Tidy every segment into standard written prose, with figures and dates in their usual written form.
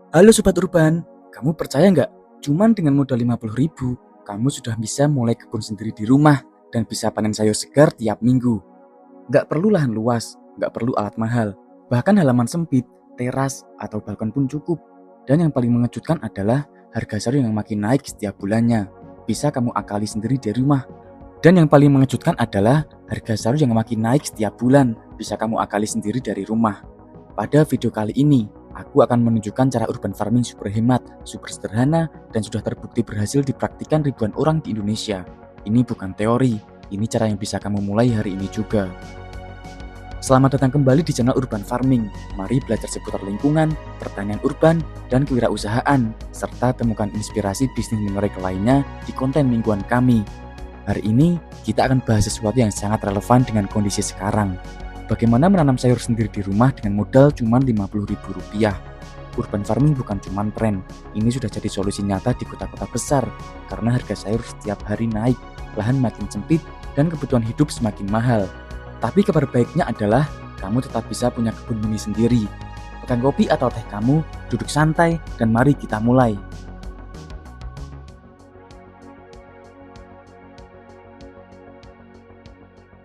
Halo Sobat Urban, kamu percaya nggak? Cuman dengan modal 50.000, kamu sudah bisa mulai kebun sendiri di rumah dan bisa panen sayur segar tiap minggu. Nggak perlu lahan luas, nggak perlu alat mahal, bahkan halaman sempit, teras, atau balkon pun cukup. Dan yang paling mengejutkan adalah harga sayur yang makin naik setiap bulannya. Bisa kamu akali sendiri di rumah. Dan yang paling mengejutkan adalah harga sayur yang makin naik setiap bulan. Bisa kamu akali sendiri dari rumah. Pada video kali ini, aku akan menunjukkan cara urban farming super hemat, super sederhana, dan sudah terbukti berhasil dipraktikkan ribuan orang di Indonesia. Ini bukan teori, ini cara yang bisa kamu mulai hari ini juga. Selamat datang kembali di channel Urban Farming. Mari belajar seputar lingkungan, pertanian urban, dan kewirausahaan, serta temukan inspirasi bisnis menarik lainnya di konten mingguan kami. Hari ini, kita akan bahas sesuatu yang sangat relevan dengan kondisi sekarang. Bagaimana menanam sayur sendiri di rumah dengan modal cuma Rp50.000. Urban farming bukan cuma tren, ini sudah jadi solusi nyata di kota-kota besar karena harga sayur setiap hari naik, lahan makin sempit, dan kebutuhan hidup semakin mahal. Tapi kabar baiknya adalah kamu tetap bisa punya kebun mini sendiri. Pegang kopi atau teh kamu, duduk santai, dan mari kita mulai.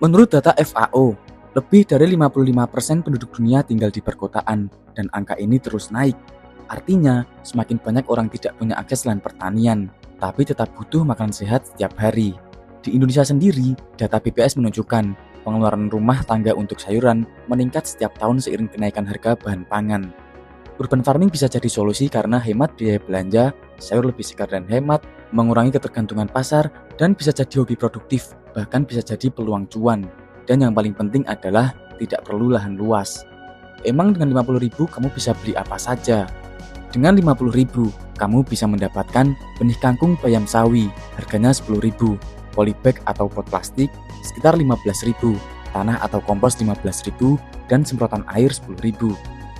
Menurut data FAO, lebih dari 55% penduduk dunia tinggal di perkotaan, dan angka ini terus naik. Artinya, semakin banyak orang tidak punya akses lahan pertanian, tapi tetap butuh makan sehat setiap hari. Di Indonesia sendiri, data BPS menunjukkan pengeluaran rumah tangga untuk sayuran meningkat setiap tahun seiring kenaikan harga bahan pangan. Urban farming bisa jadi solusi karena hemat biaya belanja, sayur lebih segar dan hemat, mengurangi ketergantungan pasar, dan bisa jadi hobi produktif, bahkan bisa jadi peluang cuan. Dan yang paling penting adalah tidak perlu lahan luas. Emang dengan 50.000 kamu bisa beli apa saja? Dengan 50.000 kamu bisa mendapatkan benih kangkung bayam sawi, harganya 10.000, polybag atau pot plastik sekitar 15.000, tanah atau kompos 15.000, dan semprotan air 10.000.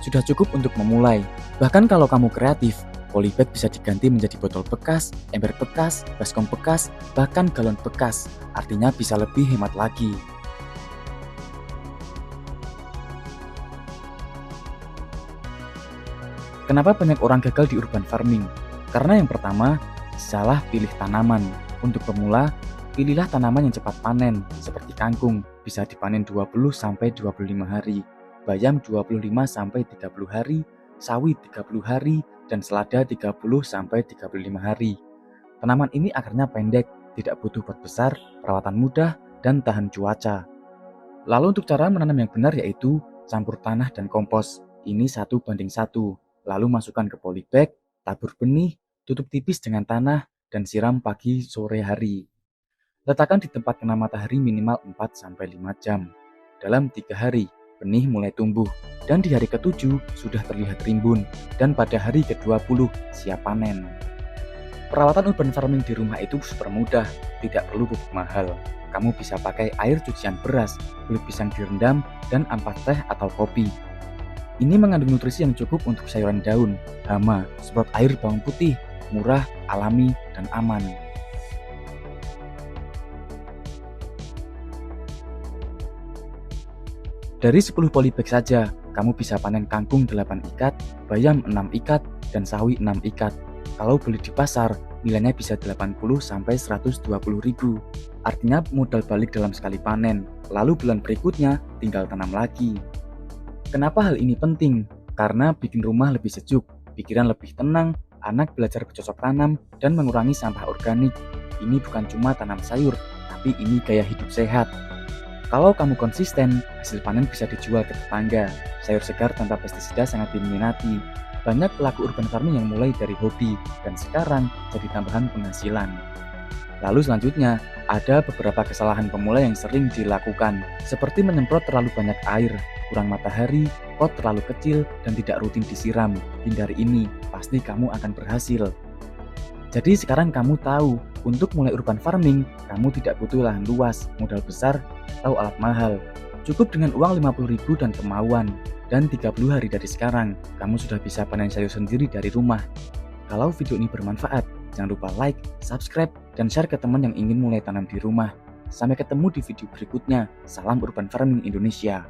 Sudah cukup untuk memulai. Bahkan kalau kamu kreatif, polybag bisa diganti menjadi botol bekas, ember bekas, baskom bekas, bahkan galon bekas. Artinya bisa lebih hemat lagi. Kenapa banyak orang gagal di urban farming? Karena yang pertama, salah pilih tanaman. Untuk pemula, pilihlah tanaman yang cepat panen, seperti kangkung, bisa dipanen 20-25 hari, bayam 25-30 hari, sawi 30 hari, dan selada 30-35 hari. Tanaman ini akarnya pendek, tidak butuh pot besar, perawatan mudah, dan tahan cuaca. Lalu untuk cara menanam yang benar yaitu campur tanah dan kompos. Ini 1:1. Lalu masukkan ke polybag, tabur benih, tutup tipis dengan tanah, dan siram pagi sore hari. Letakkan di tempat kena matahari minimal 4-5 jam. Dalam 3 hari, benih mulai tumbuh, dan di hari ke-7 sudah terlihat rimbun, dan pada hari ke-20 siap panen. Perawatan urban farming di rumah itu super mudah, tidak perlu pupuk mahal. Kamu bisa pakai air cucian beras, kulit pisang direndam, dan ampas teh atau kopi. Ini mengandung nutrisi yang cukup untuk sayuran daun, hama, semprot air bawang putih, murah, alami, dan aman. Dari 10 polybag saja, kamu bisa panen kangkung 8 ikat, bayam 6 ikat, dan sawi 6 ikat. Kalau beli di pasar, nilainya bisa 80-120 ribu. Artinya modal balik dalam sekali panen, lalu bulan berikutnya tinggal tanam lagi. Kenapa hal ini penting? Karena bikin rumah lebih sejuk, pikiran lebih tenang, anak belajar bercocok tanam, dan mengurangi sampah organik. Ini bukan cuma tanam sayur, tapi ini gaya hidup sehat. Kalau kamu konsisten, hasil panen bisa dijual ke tetangga. Sayur segar tanpa pestisida sangat diminati. Banyak pelaku urban farming yang mulai dari hobi, dan sekarang jadi tambahan penghasilan. Lalu selanjutnya, ada beberapa kesalahan pemula yang sering dilakukan, seperti menyemprot terlalu banyak air, kurang matahari, pot terlalu kecil, dan tidak rutin disiram. Hindari ini, pasti kamu akan berhasil. Jadi sekarang kamu tahu, untuk mulai urban farming, kamu tidak butuh lahan luas, modal besar, atau alat mahal. Cukup dengan uang 50.000 dan kemauan. Dan 30 hari dari sekarang, kamu sudah bisa panen sayur sendiri dari rumah. Kalau video ini bermanfaat, jangan lupa like, subscribe, dan share ke teman yang ingin mulai tanam di rumah. Sampai ketemu di video berikutnya. Salam Urban Farming Indonesia.